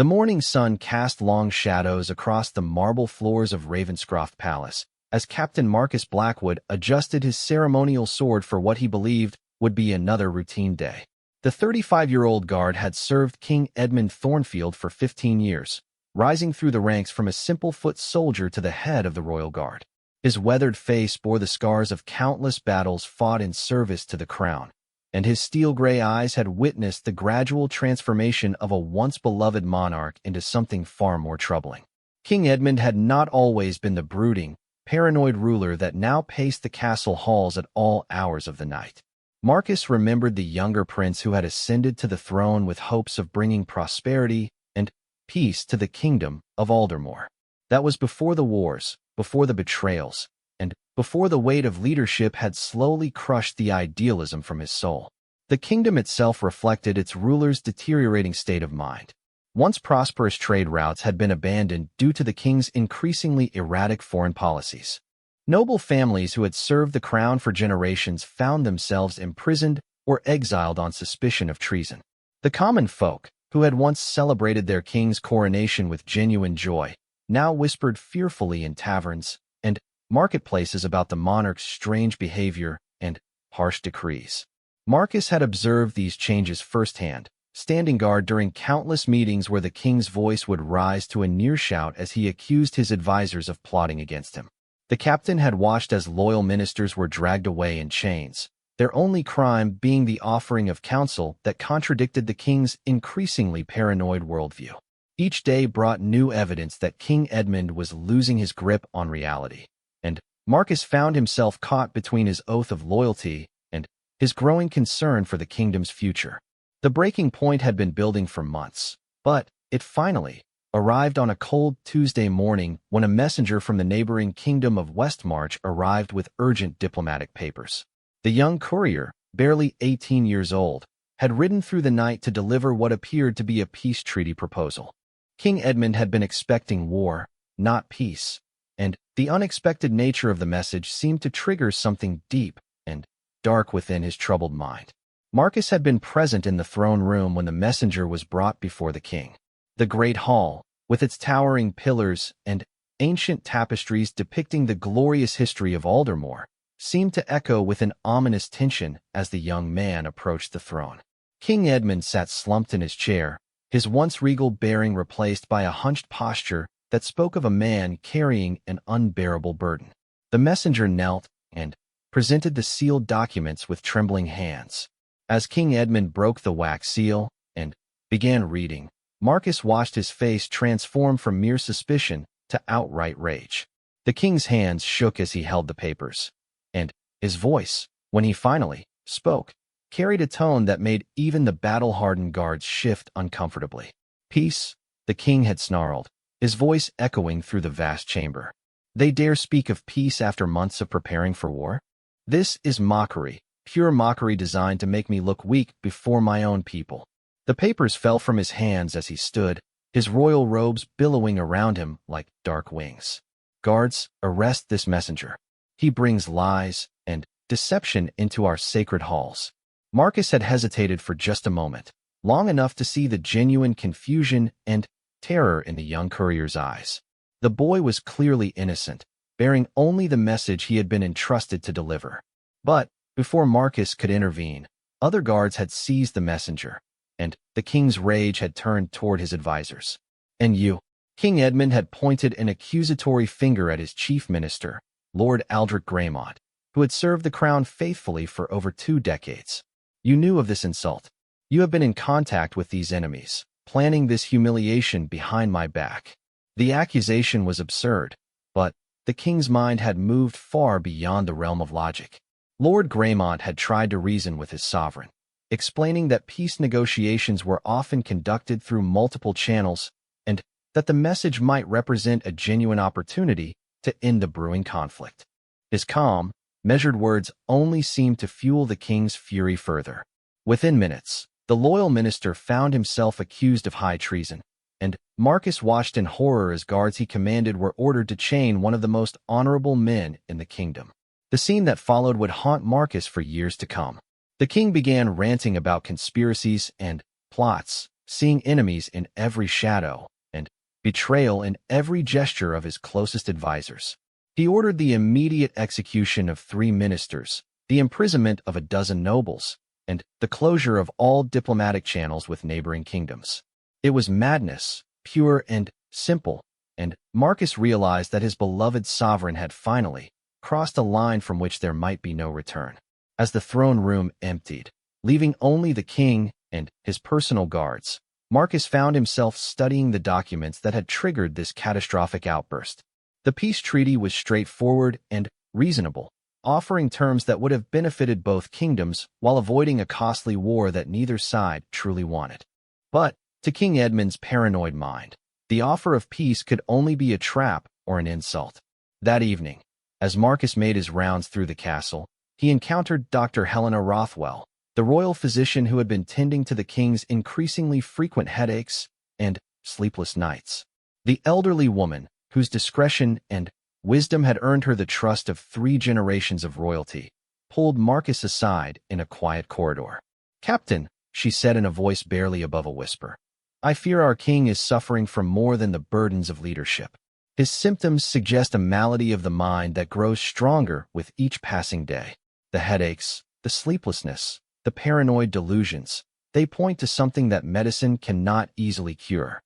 The morning sun cast long shadows across the marble floors of Ravenscroft Palace, as Captain Marcus Blackwood adjusted his ceremonial sword for what he believed would be another routine day. The 35-year-old guard had served King Edmund Thornfield for 15 years, rising through the ranks from a simple foot soldier to the head of the royal guard. His weathered face bore the scars of countless battles fought in service to the crown, and his steel-gray eyes had witnessed the gradual transformation of a once-beloved monarch into something far more troubling. King Edmund had not always been the brooding, paranoid ruler that now paced the castle halls at all hours of the night. Marcus remembered the younger prince who had ascended to the throne with hopes of bringing prosperity and peace to the kingdom of Aldermore. That was before the wars, before the betrayals, and before the weight of leadership had slowly crushed the idealism from his soul. The kingdom itself reflected its ruler's deteriorating state of mind. Once prosperous trade routes had been abandoned due to the king's increasingly erratic foreign policies. Noble families who had served the crown for generations found themselves imprisoned or exiled on suspicion of treason. The common folk, who had once celebrated their king's coronation with genuine joy, now whispered fearfully in taverns and marketplaces about the monarch's strange behavior and harsh decrees. Marcus had observed these changes firsthand, standing guard during countless meetings where the king's voice would rise to a near shout as he accused his advisors of plotting against him. The captain had watched as loyal ministers were dragged away in chains, their only crime being the offering of counsel that contradicted the king's increasingly paranoid worldview. Each day brought new evidence that King Edmund was losing his grip on reality, and Marcus found himself caught between his oath of loyalty and his growing concern for the kingdom's future. The breaking point had been building for months, but it finally arrived on a cold Tuesday morning when a messenger from the neighboring kingdom of Westmarch arrived with urgent diplomatic papers. The young courier, barely 18 years old, had ridden through the night to deliver what appeared to be a peace treaty proposal. King Edmund had been expecting war, not peace, and the unexpected nature of the message seemed to trigger something deep and dark within his troubled mind. Marcus had been present in the throne room when the messenger was brought before the king. The great hall, with its towering pillars and ancient tapestries depicting the glorious history of Aldermore, seemed to echo with an ominous tension as the young man approached the throne. King Edmund sat slumped in his chair, his once regal bearing replaced by a hunched posture that spoke of a man carrying an unbearable burden. The messenger knelt and presented the sealed documents with trembling hands. As King Edmund broke the wax seal and began reading, Marcus watched his face transform from mere suspicion to outright rage. The king's hands shook as he held the papers, and his voice, when he finally spoke, carried a tone that made even the battle-hardened guards shift uncomfortably. "Peace," the king had snarled, his voice echoing through the vast chamber. "They dare speak of peace after months of preparing for war? This is mockery, pure mockery designed to make me look weak before my own people." The papers fell from his hands as he stood, his royal robes billowing around him like dark wings. "Guards, arrest this messenger. He brings lies and deception into our sacred halls." Marcus had hesitated for just a moment, long enough to see the genuine confusion and terror in the young courier's eyes. The boy was clearly innocent, bearing only the message he had been entrusted to deliver. But before Marcus could intervene, other guards had seized the messenger, and the king's rage had turned toward his advisors. "And you?" King Edmund had pointed an accusatory finger at his chief minister, Lord Aldrich Greymont, who had served the crown faithfully for over 2 decades. "You knew of this insult. You have been in contact with these enemies, planning this humiliation behind my back." The accusation was absurd, but the king's mind had moved far beyond the realm of logic. Lord Greymont had tried to reason with his sovereign, explaining that peace negotiations were often conducted through multiple channels and that the message might represent a genuine opportunity to end the brewing conflict. His calm, measured words only seemed to fuel the king's fury further. Within minutes, the loyal minister found himself accused of high treason, and Marcus watched in horror as guards he commanded were ordered to chain one of the most honorable men in the kingdom. The scene that followed would haunt Marcus for years to come. The king began ranting about conspiracies and plots, seeing enemies in every shadow and betrayal in every gesture of his closest advisors. He ordered the immediate execution of 3 ministers, the imprisonment of 12 nobles, and the closure of all diplomatic channels with neighboring kingdoms. It was madness, pure and simple, and Marcus realized that his beloved sovereign had finally crossed a line from which there might be no return. As the throne room emptied, leaving only the king and his personal guards, Marcus found himself studying the documents that had triggered this catastrophic outburst. The peace treaty was straightforward and reasonable, offering terms that would have benefited both kingdoms while avoiding a costly war that neither side truly wanted. But, to King Edmund's paranoid mind, the offer of peace could only be a trap or an insult. That evening, as Marcus made his rounds through the castle, he encountered Dr. Helena Rothwell, the royal physician who had been tending to the king's increasingly frequent headaches and sleepless nights. The elderly woman, whose discretion and wisdom had earned her the trust of 3 generations of royalty, pulled Marcus aside in a quiet corridor. "Captain," she said in a voice barely above a whisper, "I fear our king is suffering from more than the burdens of leadership. His symptoms suggest a malady of the mind that grows stronger with each passing day. The headaches, the sleeplessness, the paranoid delusions, they point to something that medicine cannot easily cure."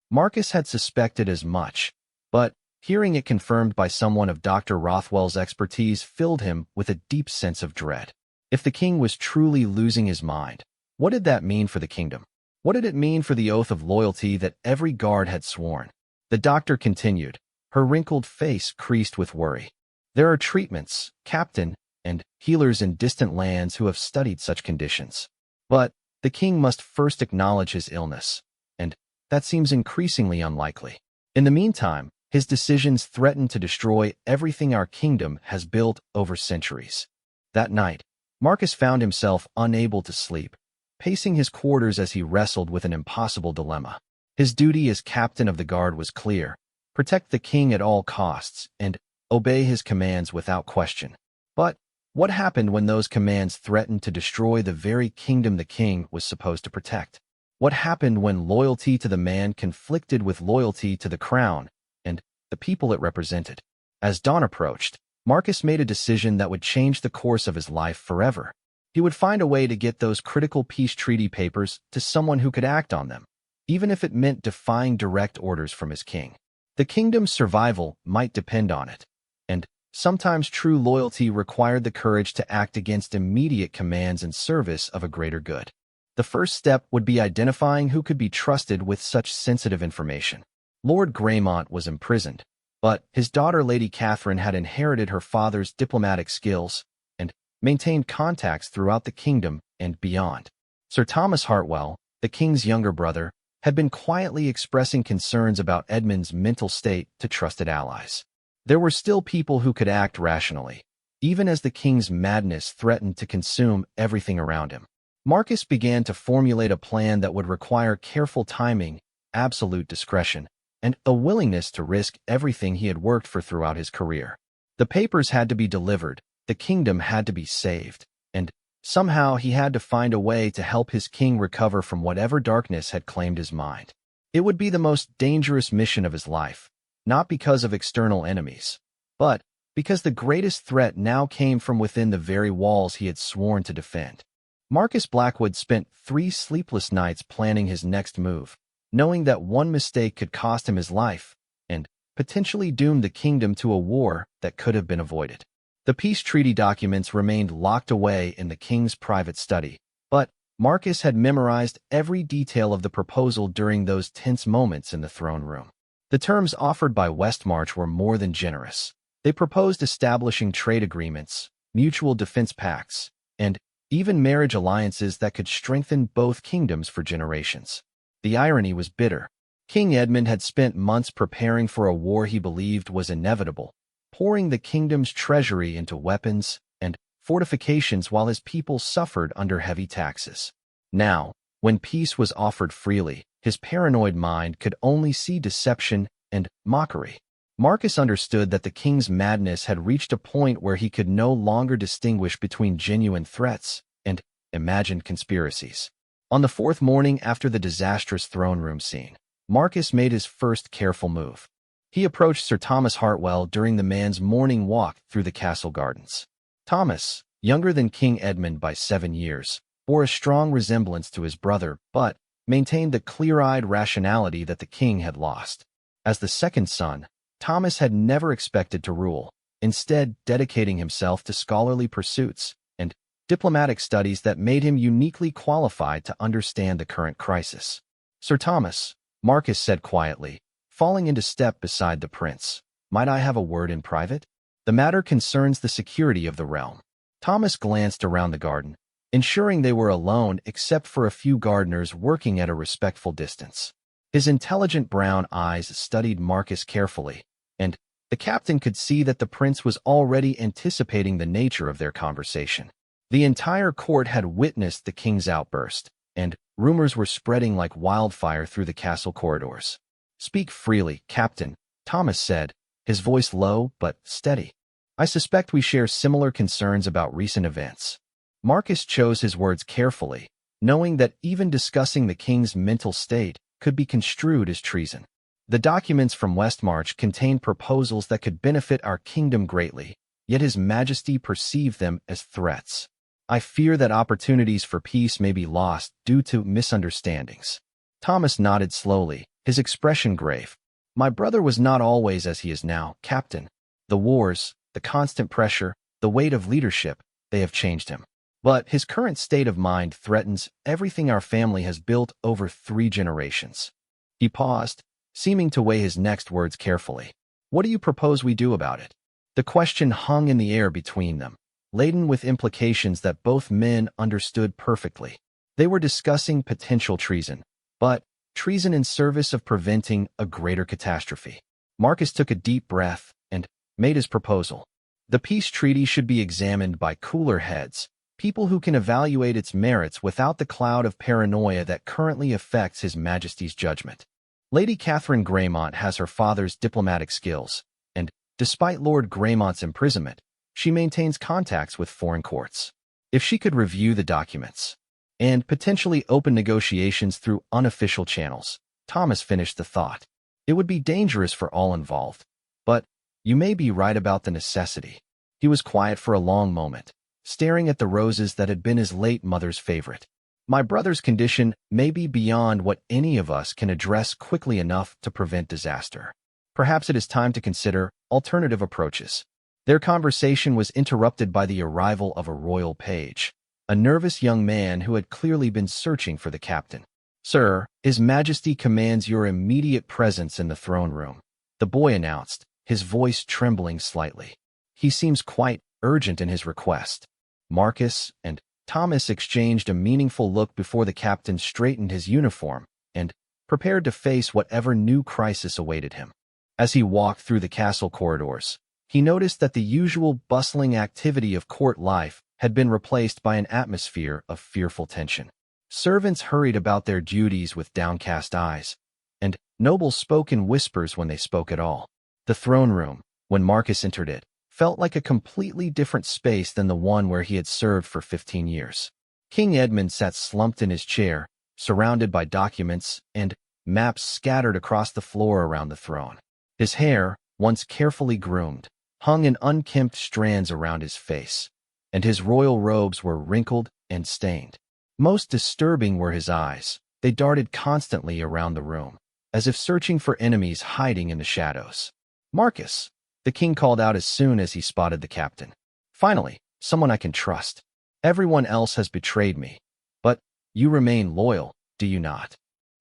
Marcus had suspected as much, but hearing it confirmed by someone of Dr. Rothwell's expertise filled him with a deep sense of dread. If the king was truly losing his mind, what did that mean for the kingdom? What did it mean for the oath of loyalty that every guard had sworn? The doctor continued, her wrinkled face creased with worry. "There are treatments, Captain, and healers in distant lands who have studied such conditions. But the king must first acknowledge his illness, and that seems increasingly unlikely. In the meantime, his decisions threaten to destroy everything our kingdom has built over centuries." That night, Marcus found himself unable to sleep, pacing his quarters as he wrestled with an impossible dilemma. His duty as captain of the guard was clear: protect the king at all costs and obey his commands without question. But what happened when those commands threatened to destroy the very kingdom the king was supposed to protect? What happened when loyalty to the man conflicted with loyalty to the crown and the people it represented? As dawn approached, Marcus made a decision that would change the course of his life forever. He would find a way to get those critical peace treaty papers to someone who could act on them, even if it meant defying direct orders from his king. The kingdom's survival might depend on it, and sometimes true loyalty required the courage to act against immediate commands in service of a greater good. The first step would be identifying who could be trusted with such sensitive information. Lord Greymont was imprisoned, but his daughter Lady Catherine had inherited her father's diplomatic skills and maintained contacts throughout the kingdom and beyond. Sir Thomas Hartwell, the king's younger brother, had been quietly expressing concerns about Edmund's mental state to trusted allies. There were still people who could act rationally, even as the king's madness threatened to consume everything around him. Marcus began to formulate a plan that would require careful timing, absolute discretion, and a willingness to risk everything he had worked for throughout his career. The papers had to be delivered, the kingdom had to be saved, and somehow he had to find a way to help his king recover from whatever darkness had claimed his mind. It would be the most dangerous mission of his life, not because of external enemies, but because the greatest threat now came from within the very walls he had sworn to defend. Marcus Blackwood spent 3 sleepless nights planning his next move, knowing that one mistake could cost him his life and potentially doom the kingdom to a war that could have been avoided. The peace treaty documents remained locked away in the king's private study, but Marcus had memorized every detail of the proposal during those tense moments in the throne room. The terms offered by Westmarch were more than generous. They proposed establishing trade agreements, mutual defense pacts, and even marriage alliances that could strengthen both kingdoms for generations. The irony was bitter. King Edmund had spent months preparing for a war he believed was inevitable, pouring the kingdom's treasury into weapons and fortifications while his people suffered under heavy taxes. Now, when peace was offered freely, his paranoid mind could only see deception and mockery. Marcus understood that the king's madness had reached a point where he could no longer distinguish between genuine threats and imagined conspiracies. On the fourth morning after the disastrous throne room scene, Marcus made his first careful move. He approached Sir Thomas Hartwell during the man's morning walk through the castle gardens. Thomas, younger than King Edmund by 7 years, bore a strong resemblance to his brother, but maintained the clear-eyed rationality that the king had lost. As the second son, Thomas had never expected to rule, instead dedicating himself to scholarly pursuits and diplomatic studies that made him uniquely qualified to understand the current crisis. "Sir Thomas," Marcus said quietly, falling into step beside the prince, "might I have a word in private? The matter concerns the security of the realm." Thomas glanced around the garden, ensuring they were alone except for a few gardeners working at a respectful distance. His intelligent brown eyes studied Marcus carefully, and the captain could see that the prince was already anticipating the nature of their conversation. The entire court had witnessed the king's outburst, and rumors were spreading like wildfire through the castle corridors. "Speak freely, Captain," Thomas said, his voice low but steady. "I suspect we share similar concerns about recent events." Marcus chose his words carefully, knowing that even discussing the king's mental state could be construed as treason. "The documents from Westmarch contained proposals that could benefit our kingdom greatly, yet His Majesty perceived them as threats. I fear that opportunities for peace may be lost due to misunderstandings." Thomas nodded slowly, his expression grave. "My brother was not always as he is now, Captain. The wars, the constant pressure, the weight of leadership, they have changed him. But his current state of mind threatens everything our family has built over 3 generations." He paused, seeming to weigh his next words carefully. "What do you propose we do about it?" The question hung in the air between them, laden with implications that both men understood perfectly. They were discussing potential treason, but treason in service of preventing a greater catastrophe. Marcus took a deep breath and made his proposal. "The peace treaty should be examined by cooler heads, people who can evaluate its merits without the cloud of paranoia that currently affects His Majesty's judgment. Lady Catherine Greymont has her father's diplomatic skills, and despite Lord Greymont's imprisonment, she maintains contacts with foreign courts. If she could review the documents and potentially open negotiations through unofficial channels," Thomas finished the thought, "it would be dangerous for all involved. But you may be right about the necessity." He was quiet for a long moment, staring at the roses that had been his late mother's favorite. "My brother's condition may be beyond what any of us can address quickly enough to prevent disaster. Perhaps it is time to consider alternative approaches." Their conversation was interrupted by the arrival of a royal page, a nervous young man who had clearly been searching for the captain. "Sir, His Majesty commands your immediate presence in the throne room," the boy announced, his voice trembling slightly. "He seems quite urgent in his request." Marcus and Thomas exchanged a meaningful look before the captain straightened his uniform and prepared to face whatever new crisis awaited him. As he walked through the castle corridors, he noticed that the usual bustling activity of court life had been replaced by an atmosphere of fearful tension. Servants hurried about their duties with downcast eyes, and nobles spoke in whispers when they spoke at all. The throne room, when Marcus entered it, felt like a completely different space than the one where he had served for 15 years. King Edmund sat slumped in his chair, surrounded by documents and maps scattered across the floor around the throne. His hair, once carefully groomed, hung in unkempt strands around his face, and his royal robes were wrinkled and stained. Most disturbing were his eyes. They darted constantly around the room, as if searching for enemies hiding in the shadows. "Marcus," the king called out as soon as he spotted the captain. "Finally, someone I can trust. Everyone else has betrayed me, but you remain loyal, do you not?"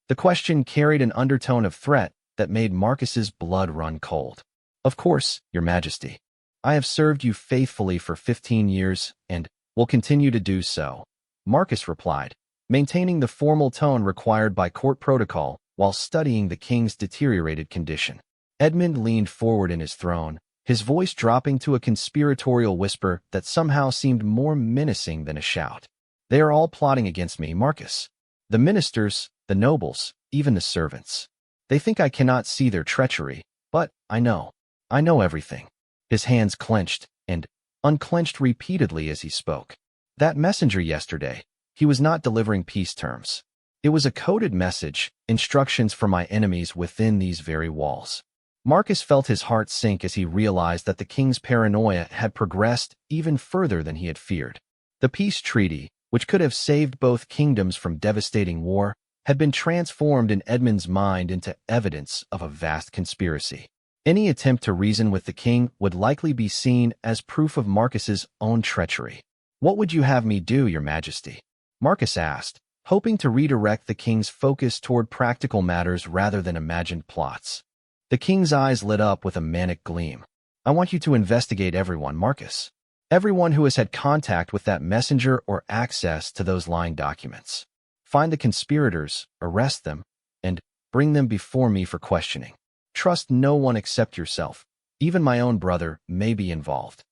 The question carried an undertone of threat that made Marcus's blood run cold. "Of course, Your Majesty. I have served you faithfully for 15 years and will continue to do so," Marcus replied, maintaining the formal tone required by court protocol while studying the king's deteriorated condition. Edmund leaned forward in his throne, his voice dropping to a conspiratorial whisper that somehow seemed more menacing than a shout. "They are all plotting against me, Marcus. The ministers, the nobles, even the servants. They think I cannot see their treachery, but I know everything." His hands clenched and unclenched repeatedly as he spoke. "That messenger yesterday," He was not delivering peace terms. It was a coded message, instructions for my enemies within these very walls. Marcus felt his heart sink as he realized that the king's paranoia had progressed even further than he had feared. The peace treaty, which could have saved both kingdoms from devastating war, had been transformed in Edmund's mind into evidence of a vast conspiracy. Any attempt to reason with the king would likely be seen as proof of Marcus's own treachery. "What would you have me do, your majesty?" Marcus asked, hoping to redirect the king's focus toward practical matters rather than imagined plots. The king's eyes lit up with a manic gleam. "I want you to investigate everyone, Marcus. Everyone who has had contact with that messenger or access to those lying documents. Find the conspirators, arrest them, and bring them before me for questioning. Trust no one except yourself. Even my own brother may be involved."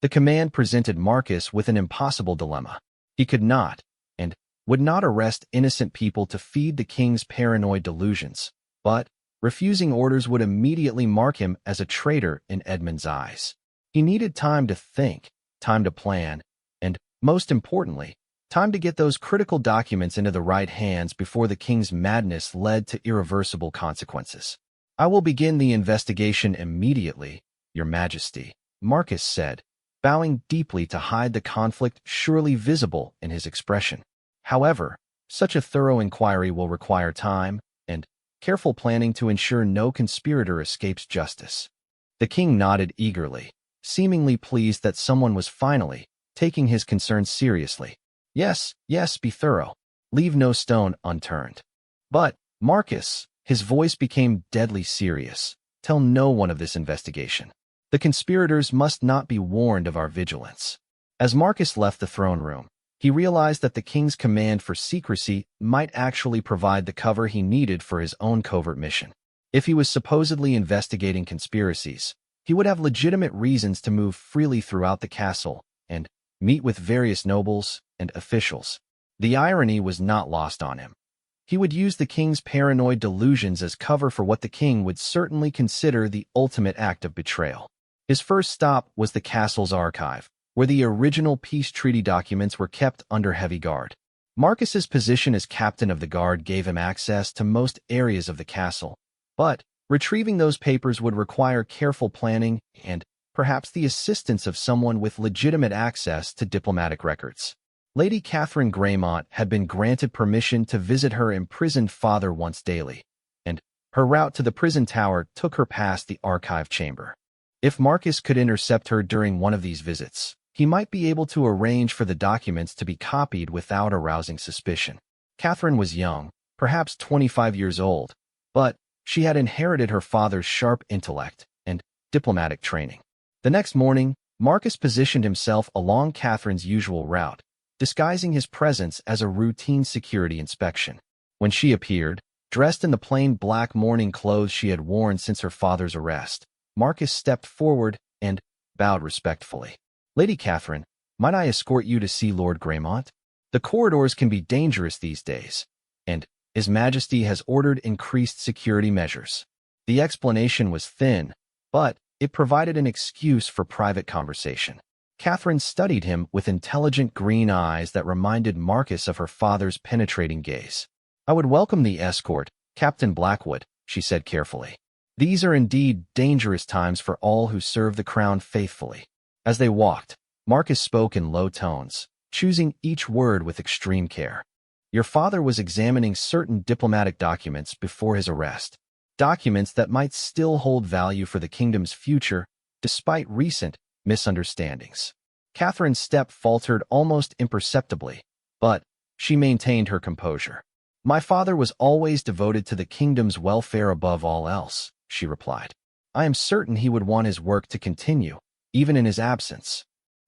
The command presented Marcus with an impossible dilemma. He could not, and would not arrest innocent people to feed the king's paranoid delusions, but refusing orders would immediately mark him as a traitor in Edmund's eyes. He needed time to think, time to plan, and, most importantly, time to get those critical documents into the right hands before the king's madness led to irreversible consequences. "I will begin the investigation immediately, your majesty," Marcus said, bowing deeply to hide the conflict surely visible in his expression. However, such a thorough inquiry will require time and careful planning to ensure no conspirator escapes justice. The king nodded eagerly, seemingly pleased that someone was finally taking his concerns seriously. Yes, be thorough. Leave no stone unturned." "But, Marcus," his voice became deadly serious, "tell no one of this investigation. The conspirators must not be warned of our vigilance." As Marcus left the throne room, he realized that the king's command for secrecy might actually provide the cover he needed for his own covert mission. If he was supposedly investigating conspiracies, he would have legitimate reasons to move freely throughout the castle and meet with various nobles and officials. The irony was not lost on him. He would use the king's paranoid delusions as cover for what the king would certainly consider the ultimate act of betrayal. His first stop was the castle's archive, where the original peace treaty documents were kept under heavy guard. Marcus's position as captain of the guard gave him access to most areas of the castle, but retrieving those papers would require careful planning and perhaps the assistance of someone with legitimate access to diplomatic records. Lady Catherine Greymont had been granted permission to visit her imprisoned father once daily, and her route to the prison tower took her past the archive chamber. If Marcus could intercept her during one of these visits, he might be able to arrange for the documents to be copied without arousing suspicion. Catherine was young, perhaps 25 years old, but she had inherited her father's sharp intellect and diplomatic training. The next morning, Marcus positioned himself along Catherine's usual route, disguising his presence as a routine security inspection. When she appeared, dressed in the plain black mourning clothes she had worn since her father's arrest, Marcus stepped forward and bowed respectfully. "Lady Catherine, might I escort you to see Lord Greymont? The corridors can be dangerous these days, and His Majesty has ordered increased security measures." The explanation was thin, but it provided an excuse for private conversation. Catherine studied him with intelligent green eyes that reminded Marcus of her father's penetrating gaze. "I would welcome the escort, Captain Blackwood," she said carefully. "These are indeed dangerous times for all who serve the crown faithfully." As they walked, Marcus spoke in low tones, choosing each word with extreme care. "Your father was examining certain diplomatic documents before his arrest, documents that might still hold value for the kingdom's future despite recent misunderstandings." Catherine's step faltered almost imperceptibly, but she maintained her composure. "My father was always devoted to the kingdom's welfare above all else," she replied. "I am certain he would want his work to continue, even in his absence."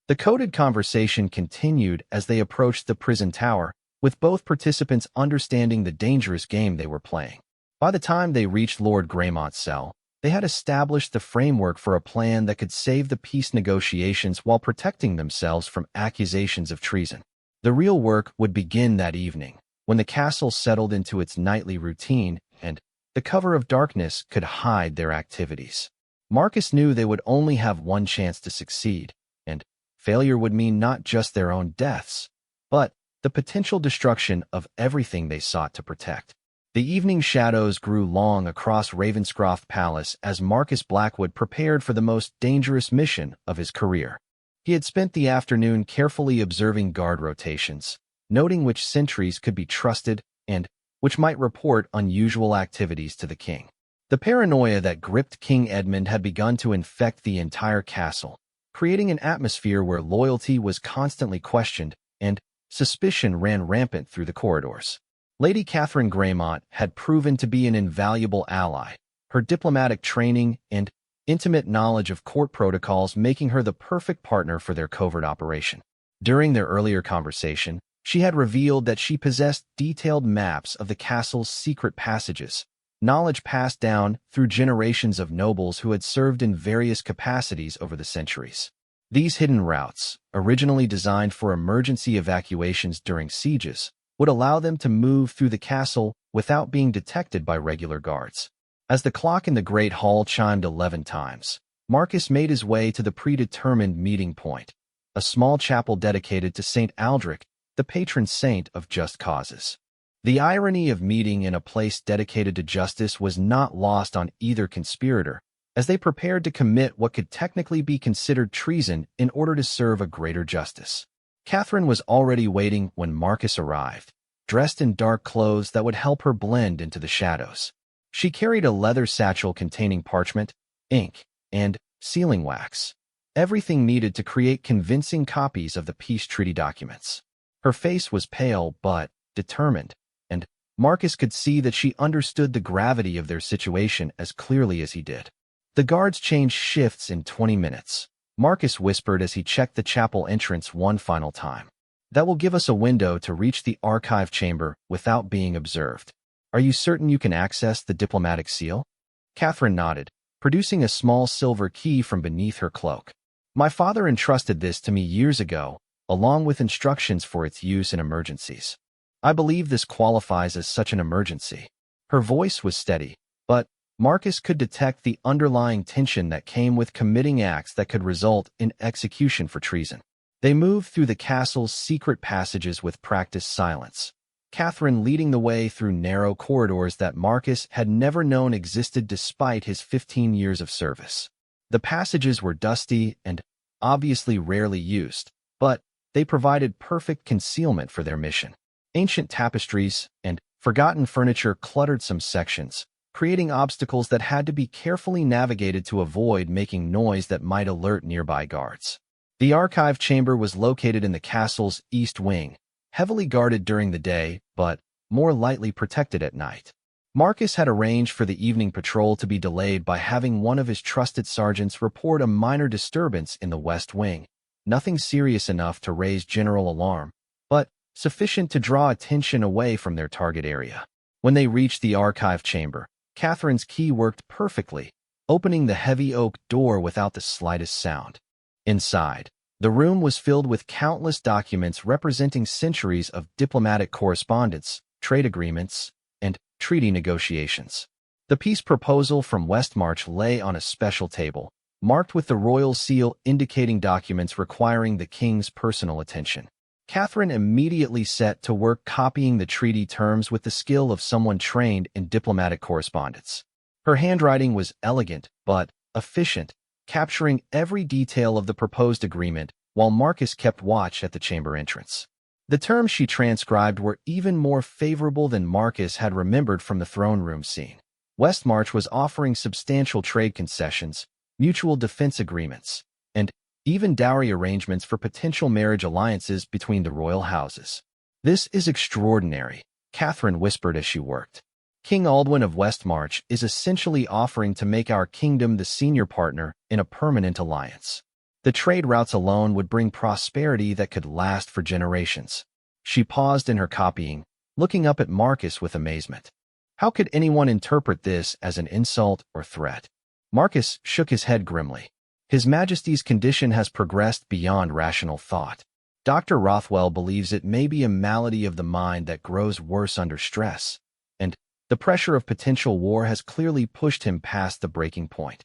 The coded conversation continued as they approached the prison tower, with both participants understanding the dangerous game they were playing. By the time they reached Lord Greymont's cell, they had established the framework for a plan that could save the peace negotiations while protecting themselves from accusations of treason. The real work would begin that evening, when the castle settled into its nightly routine and the cover of darkness could hide their activities. Marcus knew they would only have one chance to succeed, and failure would mean not just their own deaths, but the potential destruction of everything they sought to protect. The evening shadows grew long across Ravenscroft Palace as Marcus Blackwood prepared for the most dangerous mission of his career. He had spent the afternoon carefully observing guard rotations, noting which sentries could be trusted and which might report unusual activities to the king. The paranoia that gripped King Edmund had begun to infect the entire castle, creating an atmosphere where loyalty was constantly questioned and suspicion ran rampant through the corridors. Lady Catherine Greymont had proven to be an invaluable ally, her diplomatic training and intimate knowledge of court protocols making her the perfect partner for their covert operation. During their earlier conversation, she had revealed that she possessed detailed maps of the castle's secret passages, knowledge passed down through generations of nobles who had served in various capacities over the centuries. These hidden routes, originally designed for emergency evacuations during sieges, would allow them to move through the castle without being detected by regular guards. As the clock in the Great Hall chimed 11 times, Marcus made his way to the predetermined meeting point, a small chapel dedicated to St. Aldrich, the patron saint of just causes. The irony of meeting in a place dedicated to justice was not lost on either conspirator, as they prepared to commit what could technically be considered treason in order to serve a greater justice. Catherine was already waiting when Marcus arrived, dressed in dark clothes that would help her blend into the shadows. She carried a leather satchel containing parchment, ink, and sealing wax, everything needed to create convincing copies of the peace treaty documents. Her face was pale but determined, and Marcus could see that she understood the gravity of their situation as clearly as he did. The guards changed shifts in 20 minutes. Marcus whispered as he checked the chapel entrance one final time. That will give us a window to reach the archive chamber without being observed. Are you certain you can access the diplomatic seal? Catherine nodded, producing a small silver key from beneath her cloak. My father entrusted this to me years ago, along with instructions for its use in emergencies. I believe this qualifies as such an emergency. Her voice was steady, but Marcus could detect the underlying tension that came with committing acts that could result in execution for treason. They moved through the castle's secret passages with practiced silence, Catherine leading the way through narrow corridors that Marcus had never known existed despite his 15 years of service. The passages were dusty and obviously rarely used, but they provided perfect concealment for their mission. Ancient tapestries and forgotten furniture cluttered some sections, creating obstacles that had to be carefully navigated to avoid making noise that might alert nearby guards. The archive chamber was located in the castle's east wing, heavily guarded during the day, but more lightly protected at night. Marcus had arranged for the evening patrol to be delayed by having one of his trusted sergeants report a minor disturbance in the west wing, nothing serious enough to raise general alarm, but sufficient to draw attention away from their target area. When they reached the archive chamber, Catherine's key worked perfectly, opening the heavy oak door without the slightest sound. Inside, the room was filled with countless documents representing centuries of diplomatic correspondence, trade agreements, and treaty negotiations. The peace proposal from Westmarch lay on a special table, marked with the royal seal indicating documents requiring the king's personal attention. Catherine immediately set to work copying the treaty terms with the skill of someone trained in diplomatic correspondence. Her handwriting was elegant but efficient, capturing every detail of the proposed agreement while Marcus kept watch at the chamber entrance. The terms she transcribed were even more favorable than Marcus had remembered from the throne room scene. Westmarch was offering substantial trade concessions, mutual defense agreements, and even dowry arrangements for potential marriage alliances between the royal houses. This is extraordinary, Catherine whispered as she worked. King Aldwin of Westmarch is essentially offering to make our kingdom the senior partner in a permanent alliance. The trade routes alone would bring prosperity that could last for generations. She paused in her copying, looking up at Marcus with amazement. How could anyone interpret this as an insult or threat? Marcus shook his head grimly. His Majesty's condition has progressed beyond rational thought. Dr. Rothwell believes it may be a malady of the mind that grows worse under stress, and the pressure of potential war has clearly pushed him past the breaking point.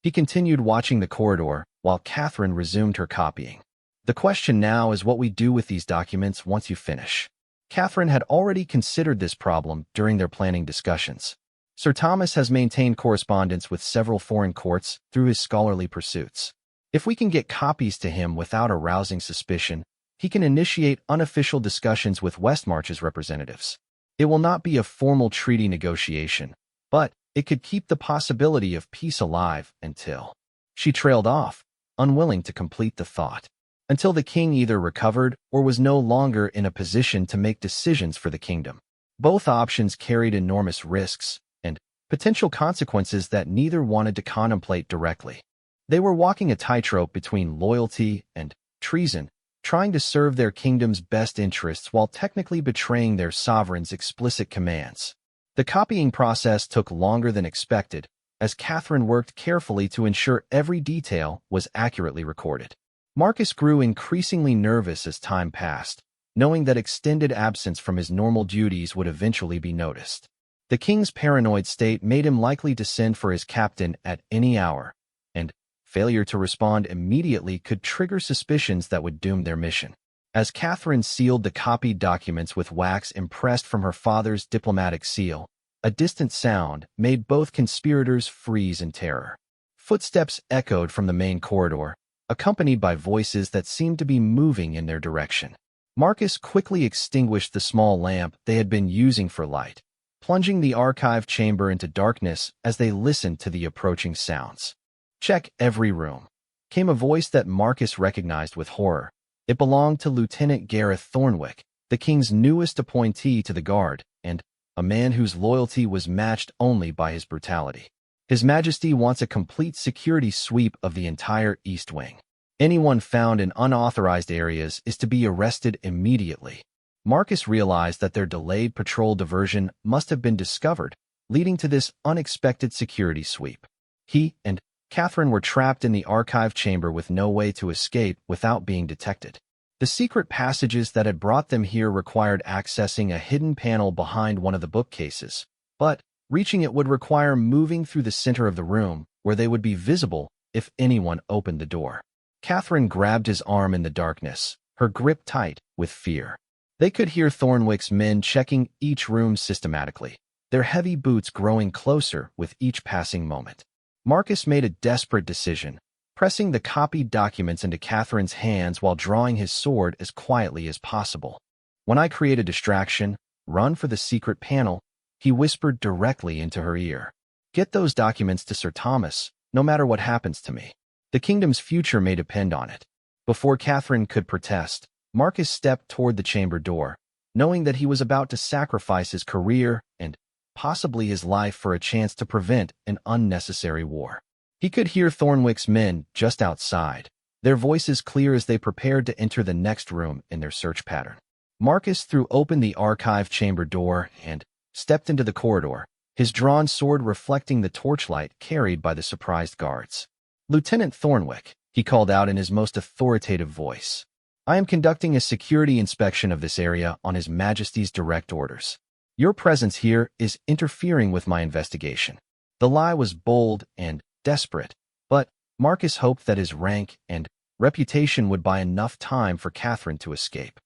He continued watching the corridor while Catherine resumed her copying. The question now is what we do with these documents once you finish. Catherine had already considered this problem during their planning discussions. Sir Thomas has maintained correspondence with several foreign courts through his scholarly pursuits. If we can get copies to him without arousing suspicion, he can initiate unofficial discussions with Westmarch's representatives. It will not be a formal treaty negotiation, but it could keep the possibility of peace alive until... She trailed off, unwilling to complete the thought. Until the king either recovered or was no longer in a position to make decisions for the kingdom. Both options carried enormous risks and potential consequences that neither wanted to contemplate directly. They were walking a tightrope between loyalty and treason, trying to serve their kingdom's best interests while technically betraying their sovereign's explicit commands. The copying process took longer than expected, as Catherine worked carefully to ensure every detail was accurately recorded. Marcus grew increasingly nervous as time passed, knowing that extended absence from his normal duties would eventually be noticed. The king's paranoid state made him likely to send for his captain at any hour, and failure to respond immediately could trigger suspicions that would doom their mission. As Catherine sealed the copied documents with wax impressed from her father's diplomatic seal, a distant sound made both conspirators freeze in terror. Footsteps echoed from the main corridor, accompanied by voices that seemed to be moving in their direction. Marcus quickly extinguished the small lamp they had been using for light, plunging the archive chamber into darkness as they listened to the approaching sounds. "Check every room," came a voice that Marcus recognized with horror. It belonged to Lieutenant Gareth Thornwick, the king's newest appointee to the guard, and a man whose loyalty was matched only by his brutality. His Majesty wants a complete security sweep of the entire East Wing. Anyone found in unauthorized areas is to be arrested immediately. Marcus realized that their delayed patrol diversion must have been discovered, leading to this unexpected security sweep. He and Catherine were trapped in the archive chamber with no way to escape without being detected. The secret passages that had brought them here required accessing a hidden panel behind one of the bookcases, but reaching it would require moving through the center of the room, where they would be visible if anyone opened the door. Catherine grabbed his arm in the darkness, her grip tight with fear. They could hear Thornwick's men checking each room systematically, their heavy boots growing closer with each passing moment. Marcus made a desperate decision, pressing the copied documents into Catherine's hands while drawing his sword as quietly as possible. "When I create a distraction, run for the secret panel," he whispered directly into her ear. "Get those documents to Sir Thomas, no matter what happens to me. The kingdom's future may depend on it." Before Catherine could protest, Marcus stepped toward the chamber door, knowing that he was about to sacrifice his career and possibly his life for a chance to prevent an unnecessary war. He could hear Thornwick's men just outside, their voices clear as they prepared to enter the next room in their search pattern. Marcus threw open the archive chamber door and stepped into the corridor, his drawn sword reflecting the torchlight carried by the surprised guards. "Lieutenant Thornwick," he called out in his most authoritative voice, "I am conducting a security inspection of this area on His Majesty's direct orders. Your presence here is interfering with my investigation." The lie was bold and desperate, but Marcus hoped that his rank and reputation would buy enough time for Catherine to escape.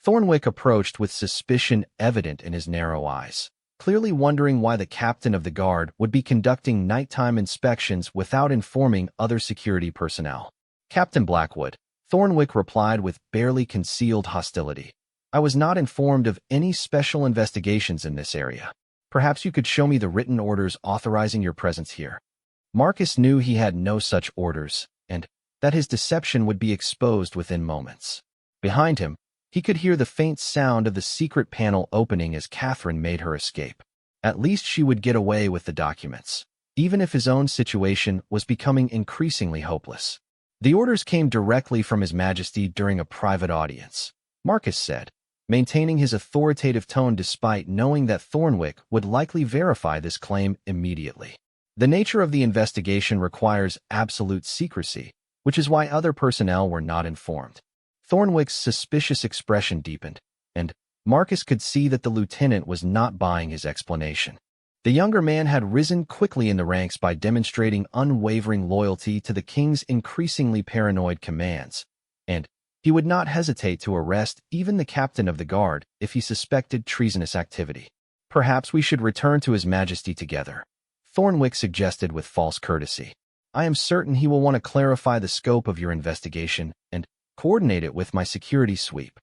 Thornwick approached with suspicion evident in his narrow eyes, clearly wondering why the captain of the guard would be conducting nighttime inspections without informing other security personnel. "Captain Blackwood," Thornwick replied with barely concealed hostility, "I was not informed of any special investigations in this area. Perhaps you could show me the written orders authorizing your presence here." Marcus knew he had no such orders, and that his deception would be exposed within moments. Behind him, he could hear the faint sound of the secret panel opening as Catherine made her escape. At least she would get away with the documents, even if his own situation was becoming increasingly hopeless. "The orders came directly from His Majesty during a private audience," Marcus said, maintaining his authoritative tone despite knowing that Thornwick would likely verify this claim immediately. The nature of the investigation requires absolute secrecy, which is why other personnel were not informed. Thornwick's suspicious expression deepened, and Marcus could see that the lieutenant was not buying his explanation. The younger man had risen quickly in the ranks by demonstrating unwavering loyalty to the king's increasingly paranoid commands, and He would not hesitate to arrest even the captain of the guard if he suspected treasonous activity. Perhaps we should return to His Majesty together, Thornwick suggested with false courtesy. I am certain he will want to clarify the scope of your investigation and coordinate it with my security sweep.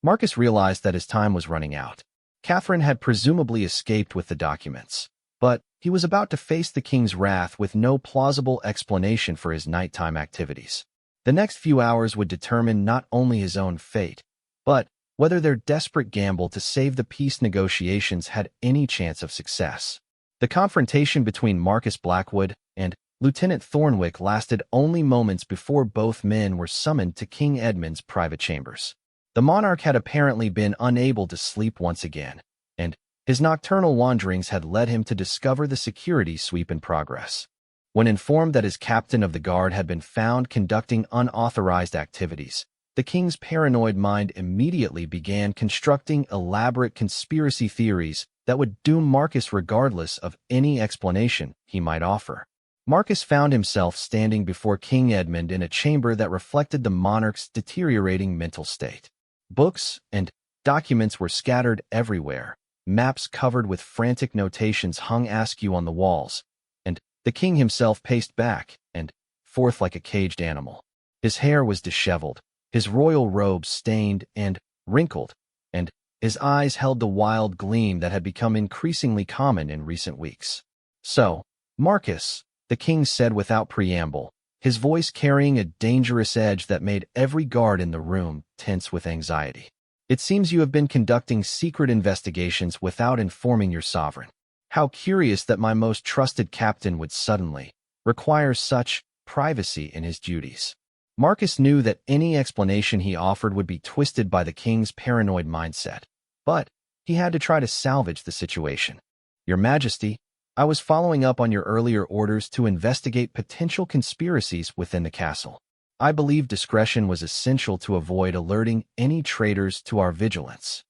Marcus realized that his time was running out. Catherine had presumably escaped with the documents, but he was about to face the king's wrath with no plausible explanation for his nighttime activities. The next few hours would determine not only his own fate, but whether their desperate gamble to save the peace negotiations had any chance of success. The confrontation between Marcus Blackwood and Lieutenant Thornwick lasted only moments before both men were summoned to King Edmund's private chambers. The monarch had apparently been unable to sleep once again, and his nocturnal wanderings had led him to discover the security sweep in progress. When informed that his captain of the guard had been found conducting unauthorized activities, the king's paranoid mind immediately began constructing elaborate conspiracy theories that would doom Marcus regardless of any explanation he might offer. Marcus found himself standing before King Edmund in a chamber that reflected the monarch's deteriorating mental state. Books and documents were scattered everywhere, maps covered with frantic notations hung askew on the walls, and the king himself paced back and forth like a caged animal. His hair was disheveled, his royal robes stained and wrinkled, and his eyes held the wild gleam that had become increasingly common in recent weeks. "So, Marcus," the king said without preamble, his voice carrying a dangerous edge that made every guard in the room tense with anxiety. "It seems you have been conducting secret investigations without informing your sovereign. How curious that my most trusted captain would suddenly require such privacy in his duties." Marcus knew that any explanation he offered would be twisted by the king's paranoid mindset, but he had to try to salvage the situation. "Your Majesty, I was following up on your earlier orders to investigate potential conspiracies within the castle. I believe discretion was essential to avoid alerting any traitors to our vigilance."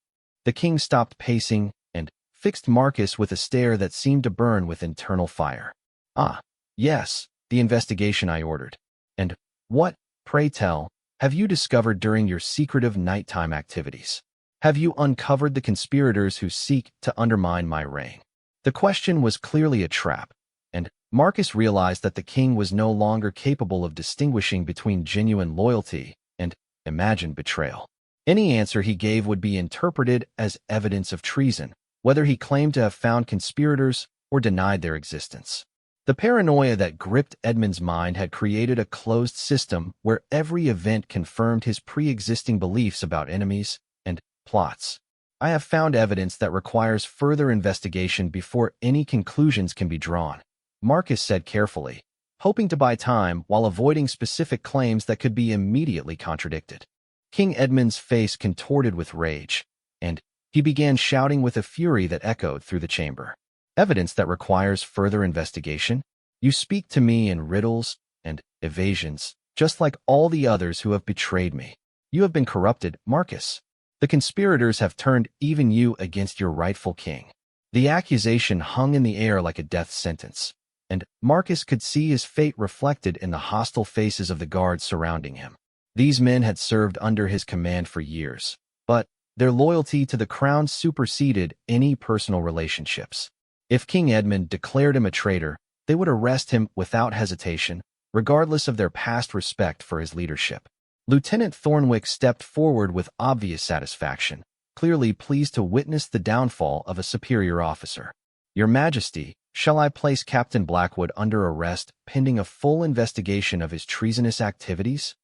The king stopped pacing and fixed Marcus with a stare that seemed to burn with internal fire. "Ah, yes, the investigation I ordered. And what, pray tell, have you discovered during your secretive nighttime activities? Have you uncovered the conspirators who seek to undermine my reign?" The question was clearly a trap, and Marcus realized that the king was no longer capable of distinguishing between genuine loyalty and imagined betrayal. Any answer he gave would be interpreted as evidence of treason, whether he claimed to have found conspirators or denied their existence. The paranoia that gripped Edmund's mind had created a closed system where every event confirmed his pre-existing beliefs about enemies and plots. "I have found evidence that requires further investigation before any conclusions can be drawn," Marcus said carefully, hoping to buy time while avoiding specific claims that could be immediately contradicted. King Edmund's face contorted with rage, and he began shouting with a fury that echoed through the chamber. "Evidence that requires further investigation? You speak to me in riddles and evasions, just like all the others who have betrayed me. You have been corrupted, Marcus. The conspirators have turned even you against your rightful king." The accusation hung in the air like a death sentence, and Marcus could see his fate reflected in the hostile faces of the guards surrounding him. These men had served under his command for years, but their loyalty to the crown superseded any personal relationships. If King Edmund declared him a traitor, they would arrest him without hesitation, regardless of their past respect for his leadership. Lieutenant Thornwick stepped forward with obvious satisfaction, clearly pleased to witness the downfall of a superior officer. "Your Majesty, shall I place Captain Blackwood under arrest pending a full investigation of his treasonous activities?"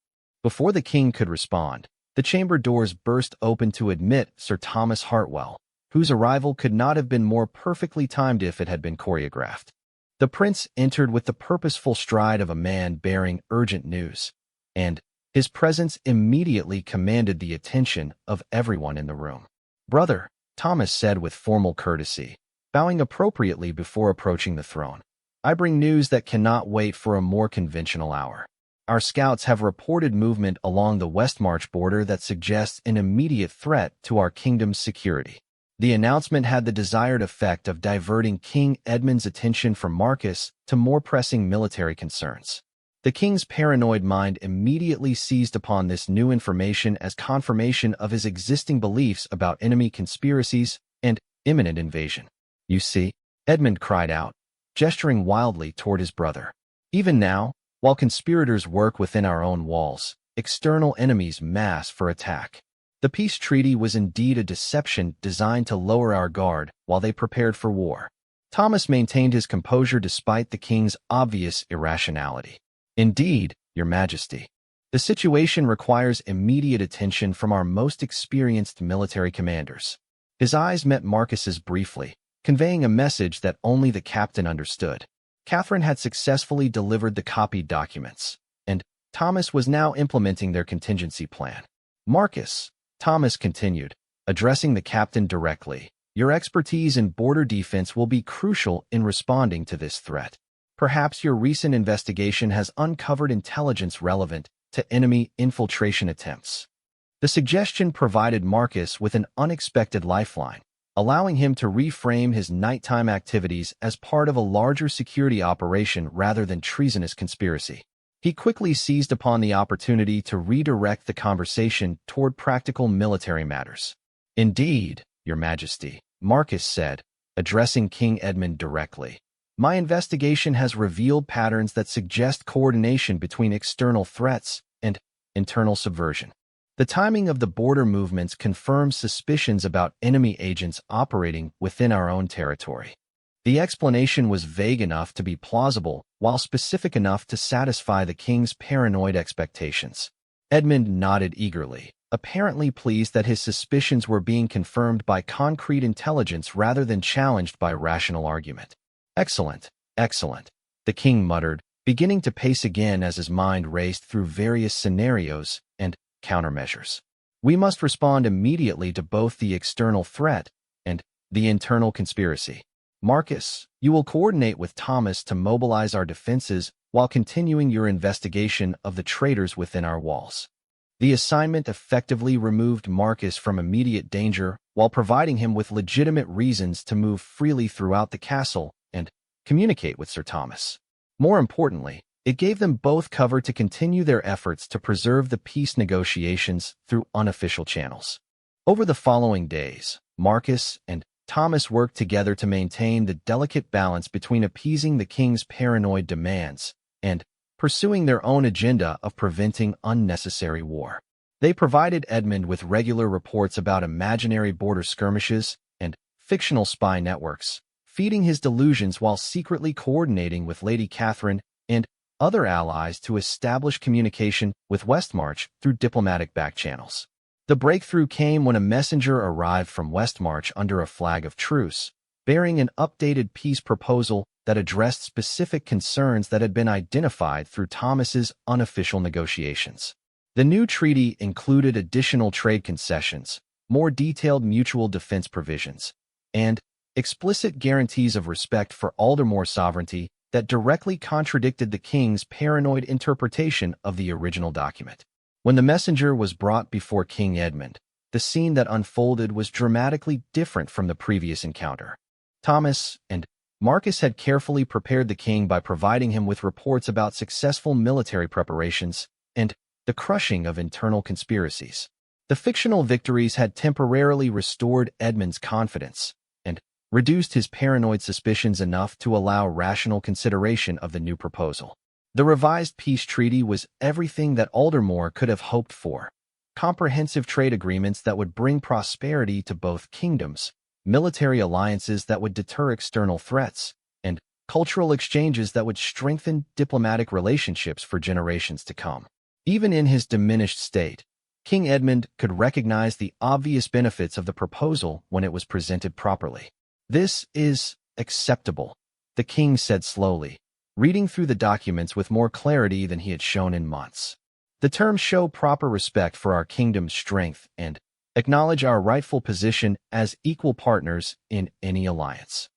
Before the king could respond, the chamber doors burst open to admit Sir Thomas Hartwell, whose arrival could not have been more perfectly timed if it had been choreographed. The prince entered with the purposeful stride of a man bearing urgent news, and his presence immediately commanded the attention of everyone in the room. "Brother," Thomas said with formal courtesy, bowing appropriately before approaching the throne, "I bring news that cannot wait for a more conventional hour. Our scouts have reported movement along the Westmarch border that suggests an immediate threat to our kingdom's security." The announcement had the desired effect of diverting King Edmund's attention from Marcus to more pressing military concerns. The king's paranoid mind immediately seized upon this new information as confirmation of his existing beliefs about enemy conspiracies and imminent invasion. "You see," Edmund cried out, gesturing wildly toward his brother. "Even now, while conspirators work within our own walls, external enemies mass for attack. The peace treaty was indeed a deception designed to lower our guard while they prepared for war." Thomas maintained his composure despite the king's obvious irrationality. "Indeed, Your Majesty. The situation requires immediate attention from our most experienced military commanders." His eyes met Marcus's briefly, conveying a message that only the captain understood. Catherine had successfully delivered the copied documents, and Thomas was now implementing their contingency plan. "Marcus," Thomas continued, addressing the captain directly, "your expertise in border defense will be crucial in responding to this threat. Perhaps your recent investigation has uncovered intelligence relevant to enemy infiltration attempts." The suggestion provided Marcus with an unexpected lifeline, allowing him to reframe his nighttime activities as part of a larger security operation rather than treasonous conspiracy. He quickly seized upon the opportunity to redirect the conversation toward practical military matters. "Indeed, Your Majesty," Marcus said, addressing King Edmund directly. "My investigation has revealed patterns that suggest coordination between external threats and internal subversion. The timing of the border movements confirms suspicions about enemy agents operating within our own territory." The explanation was vague enough to be plausible, while specific enough to satisfy the king's paranoid expectations. Edmund nodded eagerly, apparently pleased that his suspicions were being confirmed by concrete intelligence rather than challenged by rational argument. "Excellent, excellent," the king muttered, beginning to pace again as his mind raced through various scenarios and countermeasures. "We must respond immediately to both the external threat and the internal conspiracy. Marcus, you will coordinate with Thomas to mobilize our defenses while continuing your investigation of the traitors within our walls." The assignment effectively removed Marcus from immediate danger while providing him with legitimate reasons to move freely throughout the castle and communicate with Sir Thomas. More importantly, it gave them both cover to continue their efforts to preserve the peace negotiations through unofficial channels. Over the following days, Marcus and Thomas worked together to maintain the delicate balance between appeasing the king's paranoid demands and pursuing their own agenda of preventing unnecessary war. They provided Edmund with regular reports about imaginary border skirmishes and fictional spy networks, feeding his delusions while secretly coordinating with Lady Catherine and other allies to establish communication with Westmarch through diplomatic backchannels. The breakthrough came when a messenger arrived from Westmarch under a flag of truce, bearing an updated peace proposal that addressed specific concerns that had been identified through Thomas's unofficial negotiations. The new treaty included additional trade concessions, more detailed mutual defense provisions, and explicit guarantees of respect for Aldermore sovereignty that directly contradicted the king's paranoid interpretation of the original document. When the messenger was brought before King Edmund, the scene that unfolded was dramatically different from the previous encounter. Thomas and Marcus had carefully prepared the king by providing him with reports about successful military preparations and the crushing of internal conspiracies. The fictional victories had temporarily restored Edmund's confidence and reduced his paranoid suspicions enough to allow rational consideration of the new proposal. The revised peace treaty was everything that Aldermore could have hoped for: comprehensive trade agreements that would bring prosperity to both kingdoms, military alliances that would deter external threats, and cultural exchanges that would strengthen diplomatic relationships for generations to come. Even in his diminished state, King Edmund could recognize the obvious benefits of the proposal when it was presented properly. "This is acceptable," the king said slowly, reading through the documents with more clarity than he had shown in months. "The terms show proper respect for our kingdom's strength and acknowledge our rightful position as equal partners in any alliance."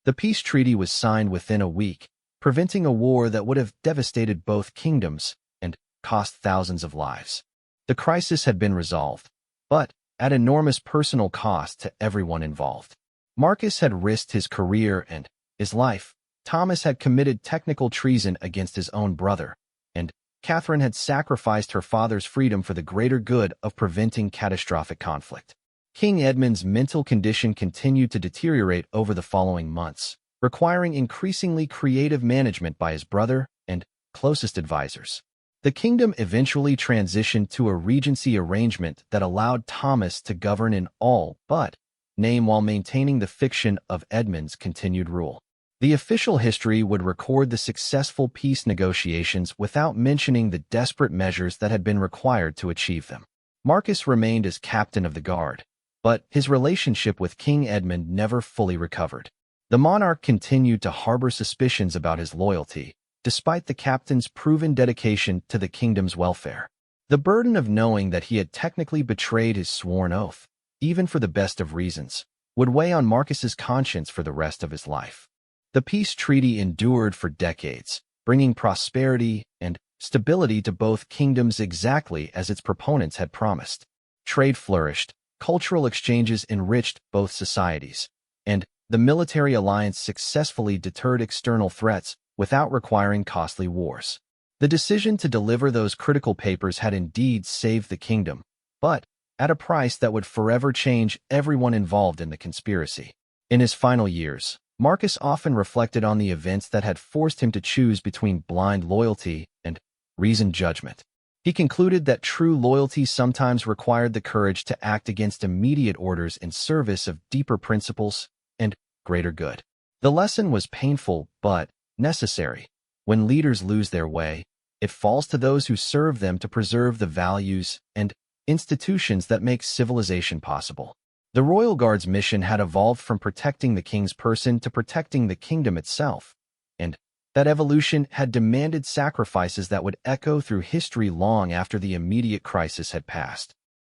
The peace treaty was signed within a week, preventing a war that would have devastated both kingdoms and cost thousands of lives. The crisis had been resolved, but at enormous personal cost to everyone involved. Marcus had risked his career and his life. Thomas had committed technical treason against his own brother, and Catherine had sacrificed her father's freedom for the greater good of preventing catastrophic conflict. King Edmund's mental condition continued to deteriorate over the following months, requiring increasingly creative management by his brother and closest advisors. The kingdom eventually transitioned to a regency arrangement that allowed Thomas to govern in all but name while maintaining the fiction of Edmund's continued rule. The official history would record the successful peace negotiations without mentioning the desperate measures that had been required to achieve them. Marcus remained as captain of the guard, but his relationship with King Edmund never fully recovered. The monarch continued to harbor suspicions about his loyalty, despite the captain's proven dedication to the kingdom's welfare. The burden of knowing that he had technically betrayed his sworn oath, even for the best of reasons, would weigh on Marcus's conscience for the rest of his life. The peace treaty endured for decades, bringing prosperity and stability to both kingdoms exactly as its proponents had promised. Trade flourished, cultural exchanges enriched both societies, and the military alliance successfully deterred external threats without requiring costly wars. The decision to deliver those critical papers had indeed saved the kingdom, but at a price that would forever change everyone involved in the conspiracy. In his final years, Marcus often reflected on the events that had forced him to choose between blind loyalty and reasoned judgment. He concluded that true loyalty sometimes required the courage to act against immediate orders in service of deeper principles and greater good. The lesson was painful but necessary. When leaders lose their way, it falls to those who serve them to preserve the values and institutions that make civilization possible. The Royal Guard's mission had evolved from protecting the king's person to protecting the kingdom itself, and that evolution had demanded sacrifices that would echo through history long after the immediate crisis had passed.